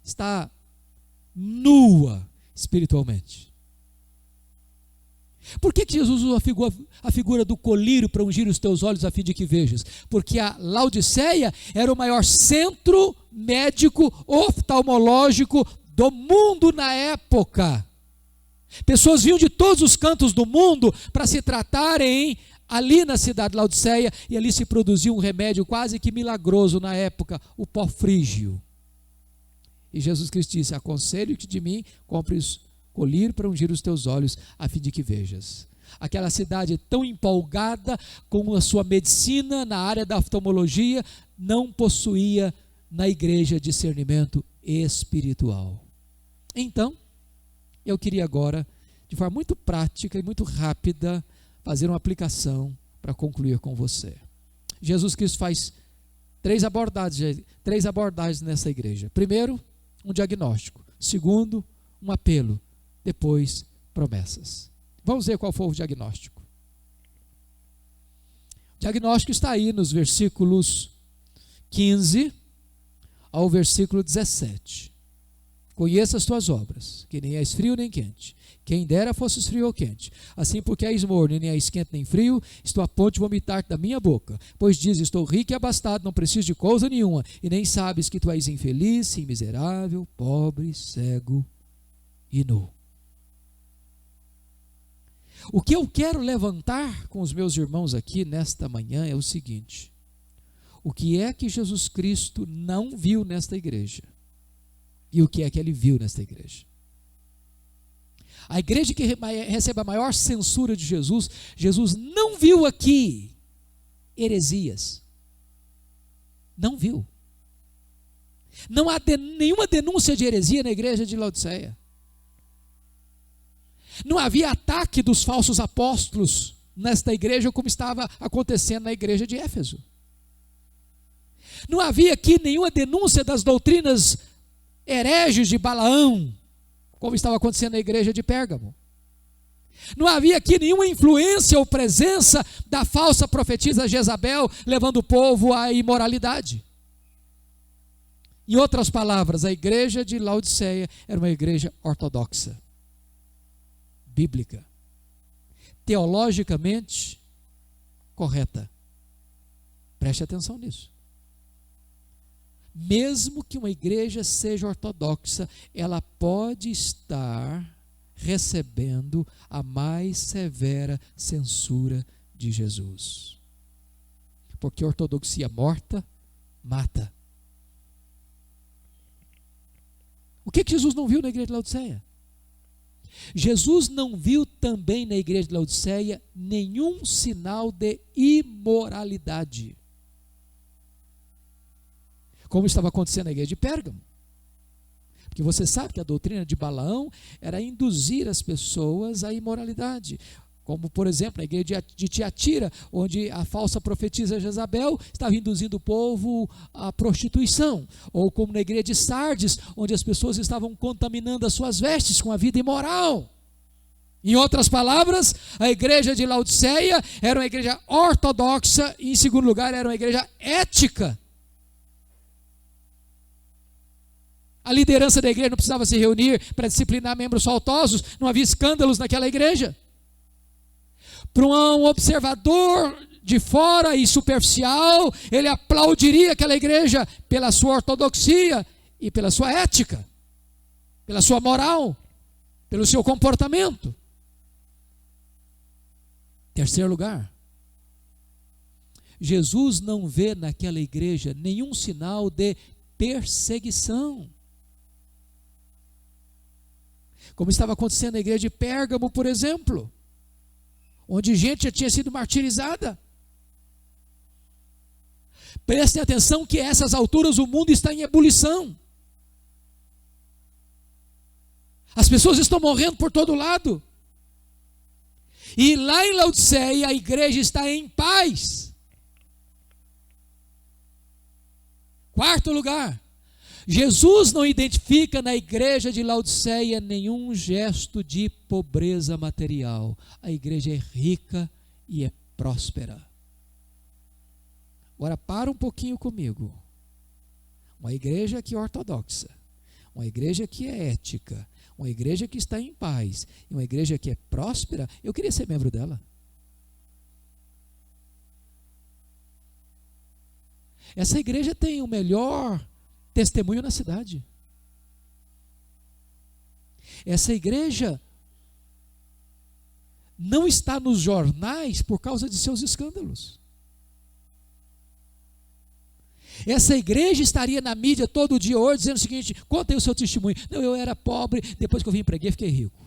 está nua espiritualmente. Por que Jesus usou a figura do colírio para ungir os teus olhos a fim de que vejas? Porque a Laodiceia era o maior centro médico oftalmológico do mundo na época. Pessoas vinham de todos os cantos do mundo para se tratarem ali na cidade de Laodiceia, e ali se produzia um remédio quase que milagroso na época, o pó frígio. E Jesus Cristo disse: aconselho-te de mim, compres colírio para ungir os teus olhos, a fim de que vejas. Aquela cidade tão empolgada com a sua medicina na área da oftalmologia, não possuía na igreja discernimento espiritual. Então, eu queria agora, de forma muito prática e muito rápida, fazer uma aplicação para concluir com você. Jesus Cristo faz três abordagens nessa igreja. Primeiro, um diagnóstico. Segundo, um apelo. Depois, promessas. Vamos ver qual foi o diagnóstico. O diagnóstico está aí nos versículos 15 ao versículo 17. Conheça as tuas obras, que nem és frio nem quente. Quem dera fosses frio ou quente. Assim, porque és morno, nem és quente nem frio, estou a ponto de vomitar-te da minha boca. Pois dizes, estou rico e abastado, não preciso de coisa nenhuma, e nem sabes que tu és infeliz, sim, miserável, pobre, cego e nu. O que eu quero levantar com os meus irmãos aqui nesta manhã é o seguinte: o que é que Jesus Cristo não viu nesta igreja? E o que é que ele viu nesta igreja? A igreja que recebe a maior censura de Jesus, Jesus não viu aqui heresias. Não viu. Não há nenhuma denúncia de heresia na igreja de Laodiceia. Não havia ataque dos falsos apóstolos nesta igreja como estava acontecendo na igreja de Éfeso. Não havia aqui nenhuma denúncia das doutrinas hereges de Balaão, como estava acontecendo na igreja de Pérgamo. Não havia aqui nenhuma influência ou presença da falsa profetisa Jezabel, levando o povo à imoralidade. Em outras palavras, a igreja de Laodiceia era uma igreja ortodoxa, bíblica, teologicamente correta. Preste atenção nisso. Mesmo que uma igreja seja ortodoxa, ela pode estar recebendo a mais severa censura de Jesus. Porque ortodoxia morta mata. O que Jesus não viu na igreja de Laodiceia? Jesus não viu também na igreja de Laodiceia nenhum sinal de imoralidade, como estava acontecendo na igreja de Pérgamo. Porque você sabe que a doutrina de Balaão era induzir as pessoas à imoralidade. Como, por exemplo, na igreja de Tiatira, onde a falsa profetisa Jezabel estava induzindo o povo à prostituição. Ou como na igreja de Sardes, onde as pessoas estavam contaminando as suas vestes com a vida imoral. Em outras palavras, a igreja de Laodiceia era uma igreja ortodoxa e, em segundo lugar, era uma igreja ética. A liderança da igreja não precisava se reunir para disciplinar membros faltosos, não havia escândalos naquela igreja. Para um observador de fora e superficial, ele aplaudiria aquela igreja pela sua ortodoxia e pela sua ética, pela sua moral, pelo seu comportamento. Terceiro lugar, Jesus não vê naquela igreja nenhum sinal de perseguição, como estava acontecendo na igreja de Pérgamo, por exemplo, onde gente já tinha sido martirizada. Prestem atenção que a essas alturas o mundo está em ebulição. As pessoas estão morrendo por todo lado. E lá em Laodiceia a igreja está em paz. Quarto lugar, Jesus não identifica na igreja de Laodiceia nenhum gesto de pobreza material. A igreja é rica e é próspera. Agora para um pouquinho comigo. Uma igreja que é ortodoxa, uma igreja que é ética, uma igreja que está em paz, e uma igreja que é próspera, eu queria ser membro dela. Essa igreja tem o melhor testemunho na cidade. Essa igreja não está nos jornais por causa de seus escândalos. Essa igreja estaria na mídia todo dia hoje dizendo o seguinte: conta aí o seu testemunho. Não, eu era pobre, depois que eu vim para a igreja fiquei rico.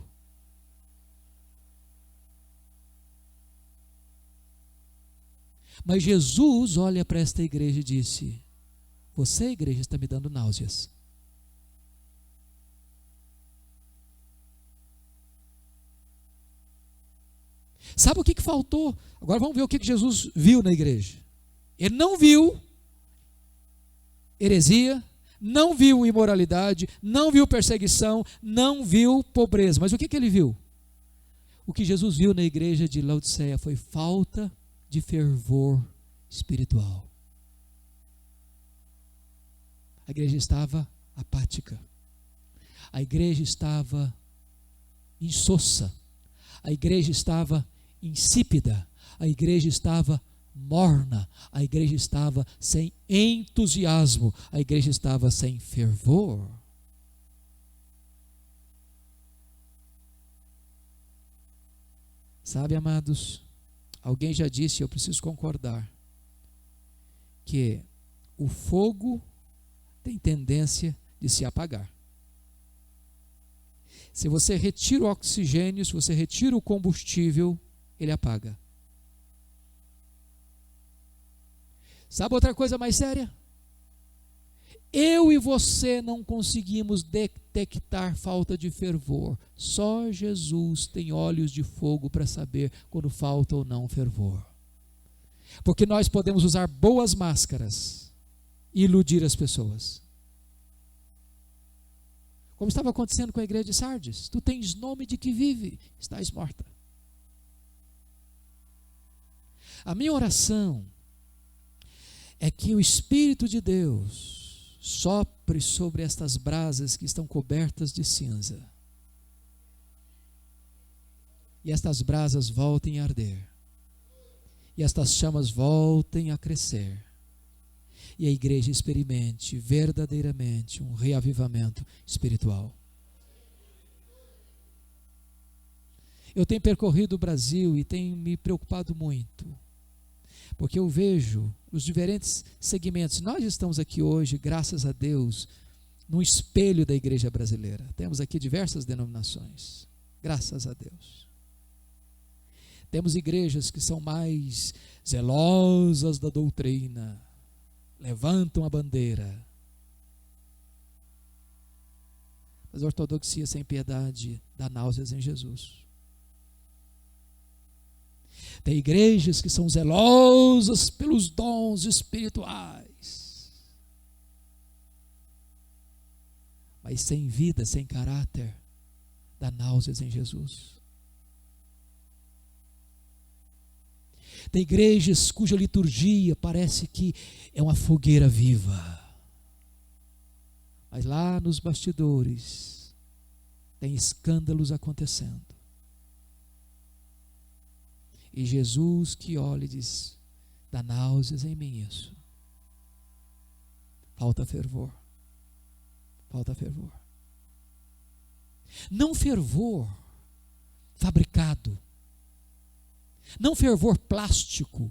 Mas Jesus olha para esta igreja e disse: você, igreja, está me dando náuseas. Sabe o que faltou? Agora vamos ver o que Jesus viu na igreja. Ele não viu heresia, não viu imoralidade, não viu perseguição, não viu pobreza. Mas o que ele viu? O que Jesus viu na igreja de Laodiceia foi falta de fervor espiritual. A igreja estava apática. A igreja estava insossa. A igreja estava insípida. A igreja estava morna. A igreja estava sem entusiasmo. A igreja estava sem fervor. Sabe, amados, alguém já disse, eu preciso concordar, que o fogo tem tendência de se apagar. Se você retira o oxigênio, se você retira o combustível, ele apaga. Sabe outra coisa mais séria? Eu e você não conseguimos detectar falta de fervor. Só Jesus tem olhos de fogo para saber quando falta ou não fervor. Porque nós podemos usar boas máscaras e iludir as pessoas. Como estava acontecendo com a igreja de Sardes. Tu tens nome de que vive, estás morta. A minha oração é que o Espírito de Deus sopre sobre estas brasas que estão cobertas de cinza. E estas brasas voltem a arder. E estas chamas voltem a crescer. E a igreja experimente verdadeiramente um reavivamento espiritual. Eu tenho percorrido o Brasil e tenho me preocupado muito, porque eu vejo os diferentes segmentos. Nós estamos aqui hoje, graças a Deus, no espelho da igreja brasileira. Temos aqui diversas denominações, graças a Deus. Temos igrejas que são mais zelosas da doutrina, levantam a bandeira. Mas a ortodoxia sem piedade dá náuseas em Jesus. Tem igrejas que são zelosas pelos dons espirituais, mas sem vida, sem caráter, dá náuseas em Jesus. Tem igrejas cuja liturgia parece que é uma fogueira viva, mas lá nos bastidores tem escândalos acontecendo. E Jesus que olha e diz: dá náuseas em mim isso. Falta fervor. Falta fervor. Não fervor fabricado. Não fervor plástico.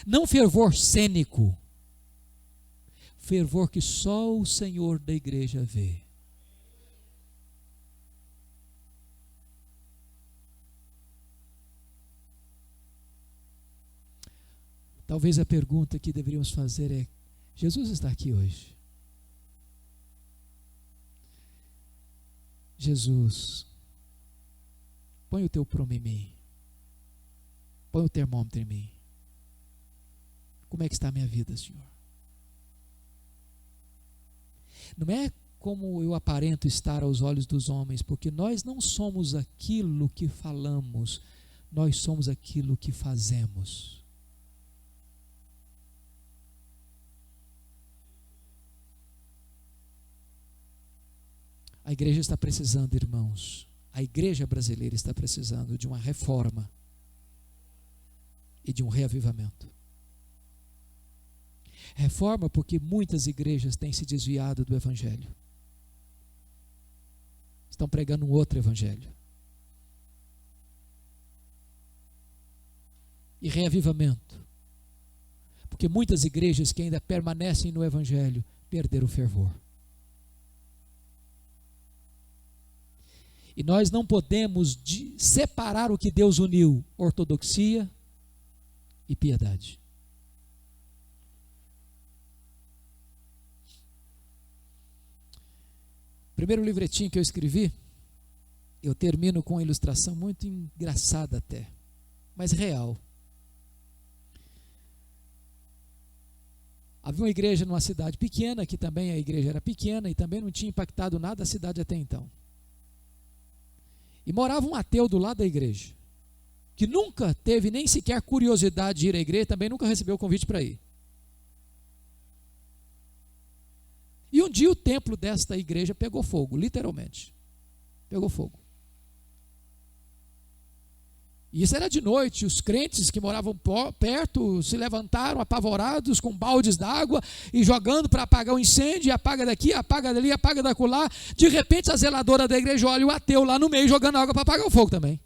Não fervor cênico. Fervor que só o Senhor da igreja vê. Talvez a pergunta que deveríamos fazer é: Jesus está aqui hoje? Jesus, põe o teu prumo em mim. Põe o termômetro em mim. Como é que está a minha vida, Senhor? Não é como eu aparento estar aos olhos dos homens, porque nós não somos aquilo que falamos, nós somos aquilo que fazemos. A igreja está precisando, irmãos, a igreja brasileira está precisando de uma reforma e de um reavivamento. Reforma porque muitas igrejas têm se desviado do evangelho. Estão pregando um outro evangelho. E reavivamento porque muitas igrejas que ainda permanecem no evangelho perderam o fervor. E nós não podemos separar o que Deus uniu, ortodoxia e piedade. Primeiro livretinho que eu escrevi, eu termino com uma ilustração muito engraçada até, mas real. Havia uma igreja numa cidade pequena, que também a igreja era pequena e também não tinha impactado nada a cidade até então. E morava um ateu do lado da igreja, que nunca teve nem sequer curiosidade de ir à igreja, também nunca recebeu o convite para ir. E um dia o templo desta igreja pegou fogo, literalmente. Pegou fogo. E isso era de noite, os crentes que moravam perto se levantaram apavorados com baldes d'água e jogando para apagar o incêndio, e apaga daqui, apaga dali, apaga dacolá. De repente a zeladora da igreja olha o ateu lá no meio jogando água para apagar o fogo também.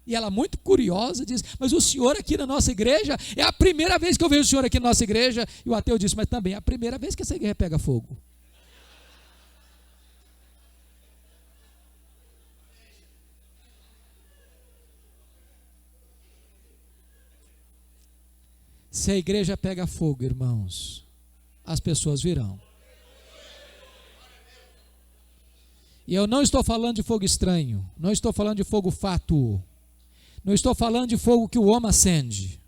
E ela, muito curiosa, diz: mas o senhor aqui na nossa igreja, é a primeira vez que eu vejo o senhor aqui na nossa igreja. E o ateu disse: mas também é a primeira vez que essa igreja pega fogo. Se a igreja pega fogo, irmãos, as pessoas virão. E eu não estou falando de fogo estranho, não estou falando de fogo fátuo, não estou falando de fogo que o homem acende.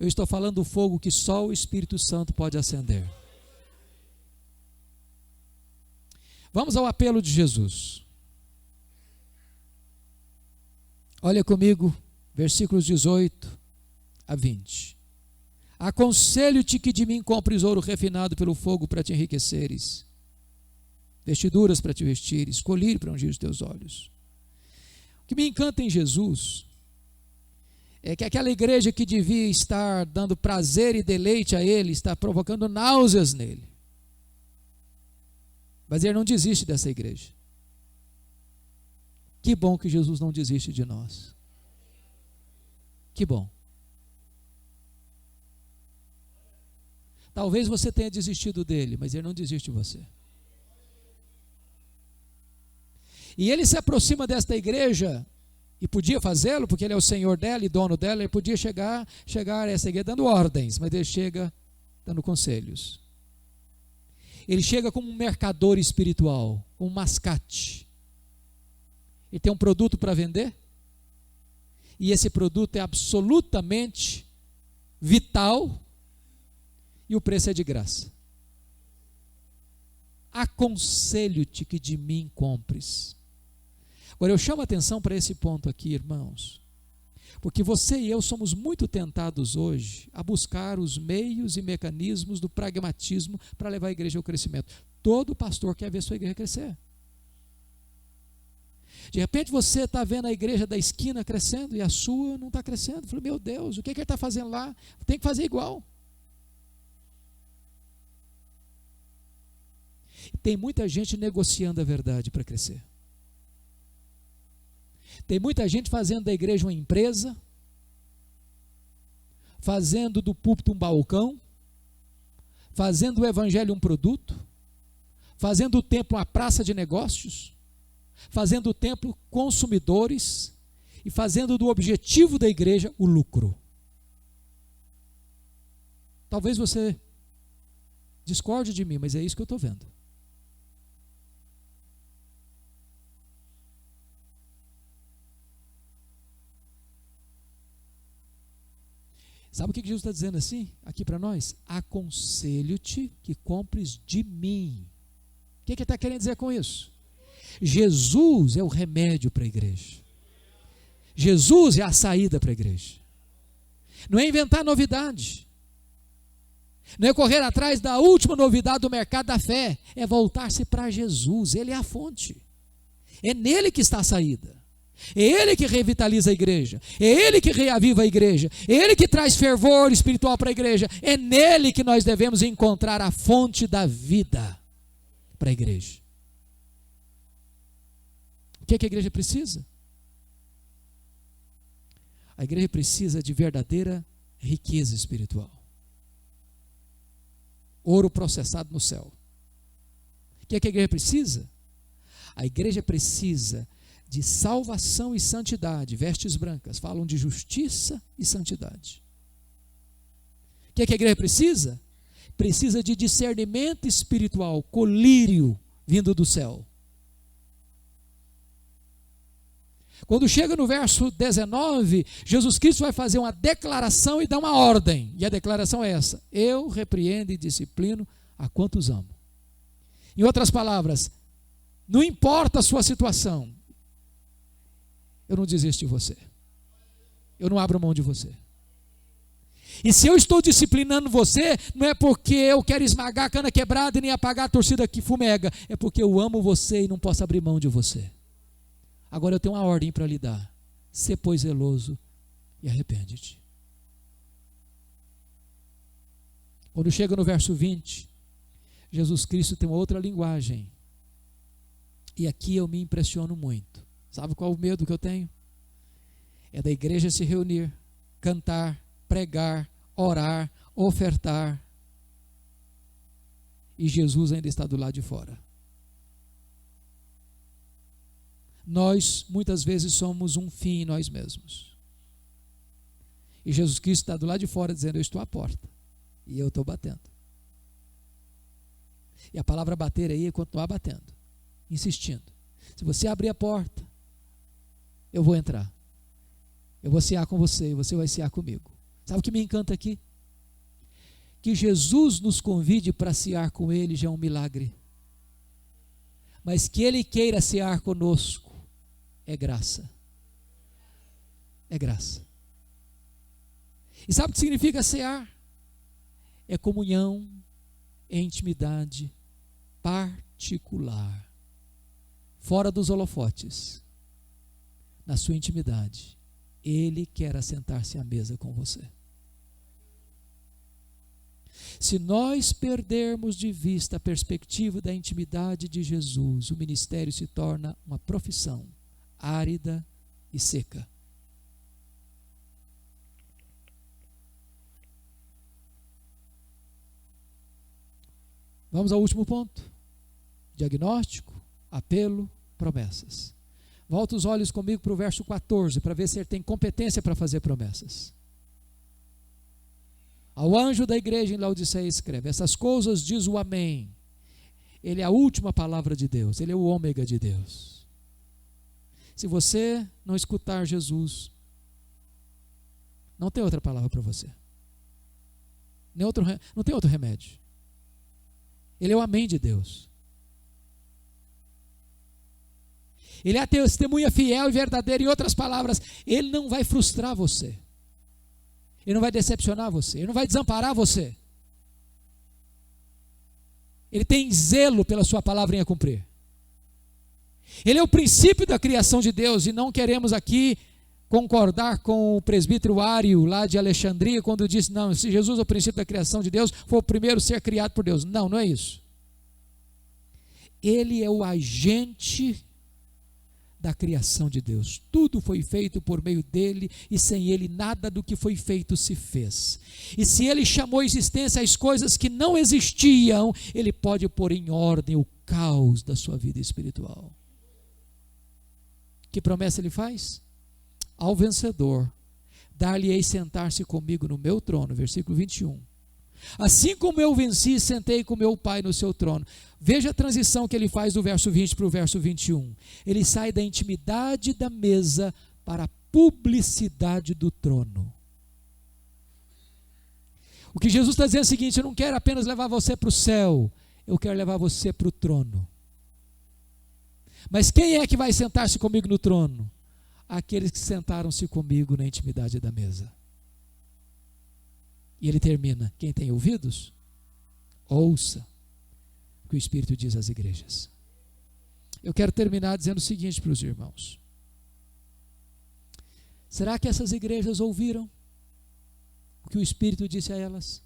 Eu estou falando do fogo que só o Espírito Santo pode acender. Vamos ao apelo de Jesus. Olha comigo, versículos 18 a 20. Aconselho-te que de mim compres ouro refinado pelo fogo para te enriqueceres, vestiduras para te vestires, colírio para ungir os teus olhos. O que me encanta em Jesus é que aquela igreja que devia estar dando prazer e deleite a ele, está provocando náuseas nele. Mas ele não desiste dessa igreja. Que bom que Jesus não desiste de nós. Que bom. Talvez você tenha desistido dele, mas ele não desiste de você. E ele se aproxima desta igreja, e podia fazê-lo, porque ele é o Senhor dela e dono dela, ele podia chegar a essa igreja dando ordens, mas ele chega dando conselhos. Ele chega como um mercador espiritual, como um mascate. Ele tem um produto para vender, e esse produto é absolutamente vital, e o preço é de graça. Aconselho-te que de mim compres. Agora eu chamo a atenção para esse ponto aqui, irmãos, porque você e eu somos muito tentados hoje a buscar os meios e mecanismos do pragmatismo para levar a igreja ao crescimento. Todo pastor quer ver sua igreja crescer. De repente você está vendo a igreja da esquina crescendo e a sua não está crescendo. Eu falei: meu Deus, o que ele está fazendo lá? Tem que fazer igual. Tem muita gente negociando a verdade para crescer. Tem muita gente fazendo da igreja uma empresa, fazendo do púlpito um balcão, fazendo do evangelho um produto, fazendo o templo uma praça de negócios, fazendo o templo consumidores e fazendo do objetivo da igreja o lucro. Talvez você discorde de mim, mas é isso que eu estou vendo. Sabe o que Jesus está dizendo assim, aqui para nós? Aconselho-te que compres de mim. O que ele está querendo dizer com isso? Jesus é o remédio para a igreja. Jesus é a saída para a igreja. Não é inventar novidade. Não é correr atrás da última novidade do mercado da fé. É voltar-se para Jesus. Ele é a fonte. É nele que está a saída. É Ele que revitaliza a igreja, é Ele que reaviva a igreja, é Ele que traz fervor espiritual para a igreja, é nele que nós devemos encontrar a fonte da vida para a igreja. O que a igreja precisa? A igreja precisa de verdadeira riqueza espiritual. Ouro processado no céu. O que a igreja precisa? A igreja precisa de salvação e santidade, vestes brancas, falam de justiça e santidade. que a igreja precisa? Precisa de discernimento espiritual, colírio vindo do céu. Quando chega no verso 19, Jesus Cristo vai fazer uma declaração e dar uma ordem. E a declaração é essa: eu repreendo e disciplino a quantos amo. Em outras palavras, não importa a sua situação, eu não desisto de você. Eu não abro mão de você. E se eu estou disciplinando você, não é porque eu quero esmagar a cana quebrada e nem apagar a torcida que fumega. É porque eu amo você e não posso abrir mão de você. Agora eu tenho uma ordem para lhe dar: sê, pois, zeloso e arrepende-te. Quando chega no verso 20, Jesus Cristo tem uma outra linguagem. E aqui eu me impressiono muito. Sabe qual o medo que eu tenho? É da igreja se reunir, cantar, pregar, orar, ofertar, e Jesus ainda está do lado de fora. Nós, muitas vezes, somos um fim em nós mesmos. E Jesus Cristo está do lado de fora dizendo: eu estou à porta, e eu estou batendo. E a palavra bater aí é continuar batendo, insistindo. Se você abrir a porta, eu vou entrar. Eu vou cear com você e você vai cear comigo. Sabe o que me encanta aqui? Que Jesus nos convide para cear com Ele já é um milagre. Mas que Ele queira cear conosco é graça. É graça. E sabe o que significa cear? É comunhão, é intimidade particular. Fora dos holofotes. Na sua intimidade. Ele quer assentar-se à mesa com você. Se nós perdermos de vista a perspectiva da intimidade de Jesus, o ministério se torna uma profissão árida e seca. Vamos ao último ponto: diagnóstico, apelo, promessas. Volta os olhos comigo para o verso 14, para ver se ele tem competência para fazer promessas. Ao anjo da igreja em Laodiceia escreve: essas coisas diz o Amém. Ele é a última palavra de Deus, ele é o ômega de Deus. Se você não escutar Jesus, não tem outra palavra para você. Não tem outro remédio. Ele é o Amém de Deus. Ele é a testemunha fiel e verdadeira. Em outras palavras, Ele não vai frustrar você. Ele não vai decepcionar você. Ele não vai desamparar você. Ele tem zelo pela sua palavra em a cumprir. Ele é o princípio da criação de Deus. E não queremos aqui concordar com o presbítero Ário lá de Alexandria, quando disse: não, se Jesus é o princípio da criação de Deus, foi o primeiro ser criado por Deus. Não, não é isso. Ele é o agente da criação de Deus. Tudo foi feito por meio dele, e sem ele nada do que foi feito se fez. E se ele chamou à existência as coisas que não existiam, ele pode pôr em ordem o caos da sua vida espiritual. Que promessa ele faz? Ao vencedor, dar-lhe-ei sentar-se comigo no meu trono, versículo 21. Assim como eu venci, sentei com meu Pai no seu trono. Veja a transição que ele faz do verso 20 para o verso 21. Ele sai da intimidade da mesa para a publicidade do trono. O que Jesus está dizendo é o seguinte: eu não quero apenas levar você para o céu, eu quero levar você para o trono. Mas quem é que vai sentar-se comigo no trono? Aqueles que sentaram-se comigo na intimidade da mesa. E ele termina: quem tem ouvidos, ouça o que o Espírito diz às igrejas. Eu quero terminar dizendo o seguinte para os irmãos: será que essas igrejas ouviram o que o Espírito disse a elas?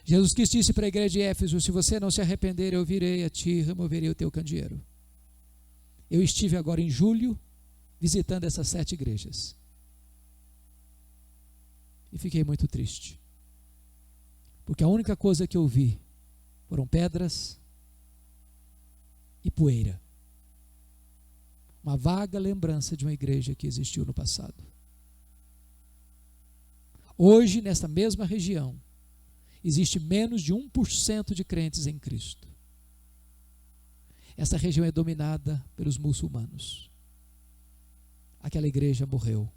Jesus Cristo disse para a igreja de Éfeso: se você não se arrepender, eu virei a ti e removerei o teu candeeiro. Eu estive agora em julho visitando essas 7 igrejas. E fiquei muito triste. Porque a única coisa que eu vi foram pedras e poeira. Uma vaga lembrança de uma igreja que existiu no passado. Hoje, nesta mesma região, existe menos de 1% de crentes em Cristo. Essa região é dominada pelos muçulmanos. Aquela igreja morreu.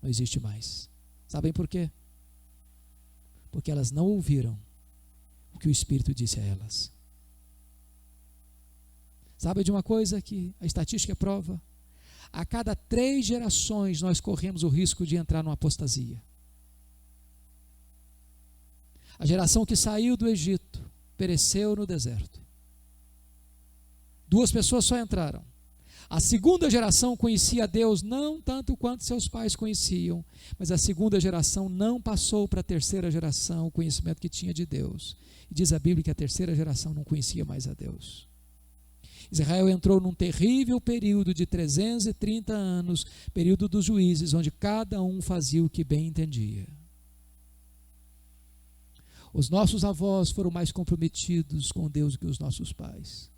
Não existe mais. Sabem por quê? Porque elas não ouviram o que o Espírito disse a elas. Sabe de uma coisa que a estatística prova? A cada 3 gerações nós corremos o risco de entrar numa apostasia. A geração que saiu do Egito pereceu no deserto. 2 pessoas só entraram. A segunda geração conhecia a Deus não tanto quanto seus pais conheciam, mas a segunda geração não passou para a terceira geração o conhecimento que tinha de Deus. E diz a Bíblia que a terceira geração não conhecia mais a Deus. Israel entrou num terrível período de 330 anos, período dos juízes, onde cada um fazia o que bem entendia. Os nossos avós foram mais comprometidos com Deus do que os nossos pais.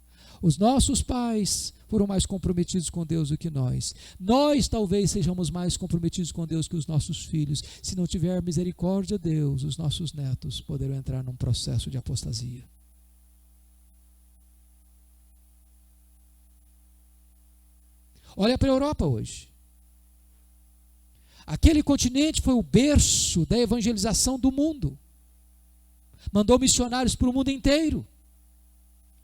Os nossos pais foram mais comprometidos com Deus do que nós. Nós talvez sejamos mais comprometidos com Deus que os nossos filhos. Se não tiver misericórdia de Deus, os nossos netos poderão entrar num processo de apostasia. Olha para a Europa hoje. Aquele continente foi o berço da evangelização do mundo. Mandou missionários para o mundo inteiro.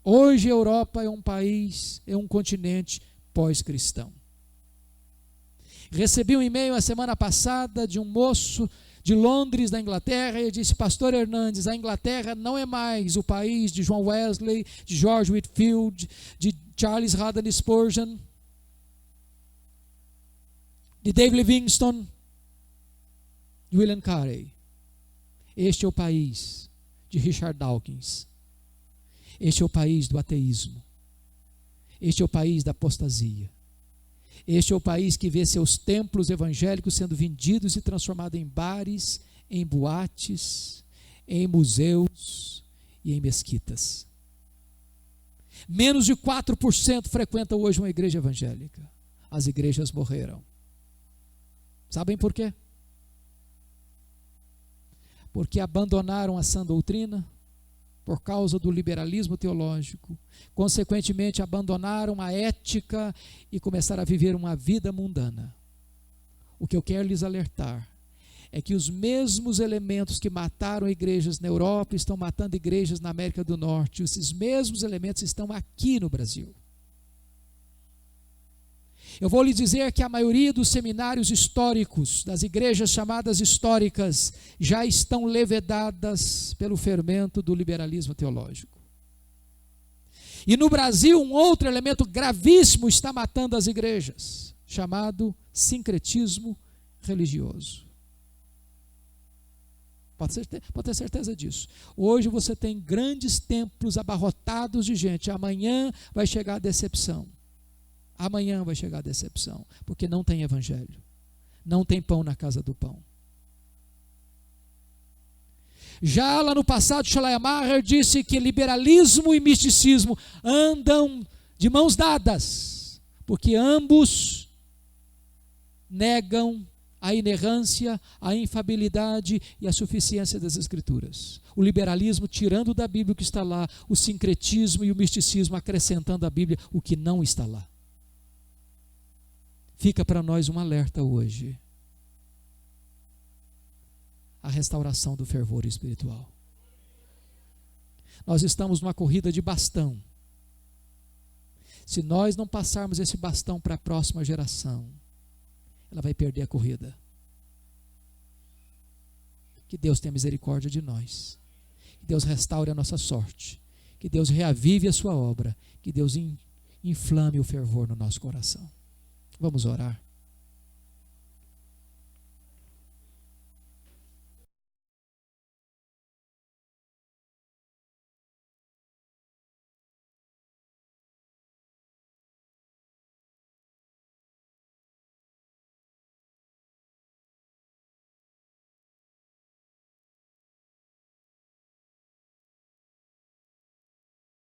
Hoje a Europa é um país, é um continente pós-cristão. Recebi um e-mail a semana passada de um moço de Londres, da Inglaterra, e ele disse: Pastor Hernandes, a Inglaterra não é mais o país de John Wesley, de George Whitefield, de Charles Haddon Spurgeon, de Dave Livingstone, de William Carey. Este é o país de Richard Dawkins. Este é o país do ateísmo. Este é o país da apostasia. Este é o país que vê seus templos evangélicos sendo vendidos e transformados em bares, em boates, em museus e em mesquitas. Menos de 4% frequentam hoje uma igreja evangélica. As igrejas morreram. Sabem por quê? Porque abandonaram a sã doutrina, por causa do liberalismo teológico, consequentemente abandonaram a ética e começaram a viver uma vida mundana. O que eu quero lhes alertar é que os mesmos elementos que mataram igrejas na Europa estão matando igrejas na América do Norte. Esses mesmos elementos estão aqui no Brasil. Eu vou lhe dizer que a maioria dos seminários históricos, das igrejas chamadas históricas, já estão levedadas pelo fermento do liberalismo teológico. E no Brasil, um outro elemento gravíssimo está matando as igrejas, chamado sincretismo religioso. Pode ter certeza disso. Hoje você tem grandes templos abarrotados de gente. Amanhã vai chegar a decepção. Amanhã vai chegar a decepção, porque não tem evangelho, não tem pão na casa do pão. Já lá no passado, Schleiermacher disse que liberalismo e misticismo andam de mãos dadas, porque ambos negam a inerrância, a infabilidade e a suficiência das Escrituras. O liberalismo tirando da Bíblia o que está lá, o sincretismo e o misticismo acrescentando à Bíblia o que não está lá. Fica para nós um alerta hoje. A restauração do fervor espiritual. Nós estamos numa corrida de bastão. Se nós não passarmos esse bastão para a próxima geração, ela vai perder a corrida. Que Deus tenha misericórdia de nós. Que Deus restaure a nossa sorte. Que Deus reavive a sua obra. Que Deus inflame o fervor no nosso coração. Vamos orar.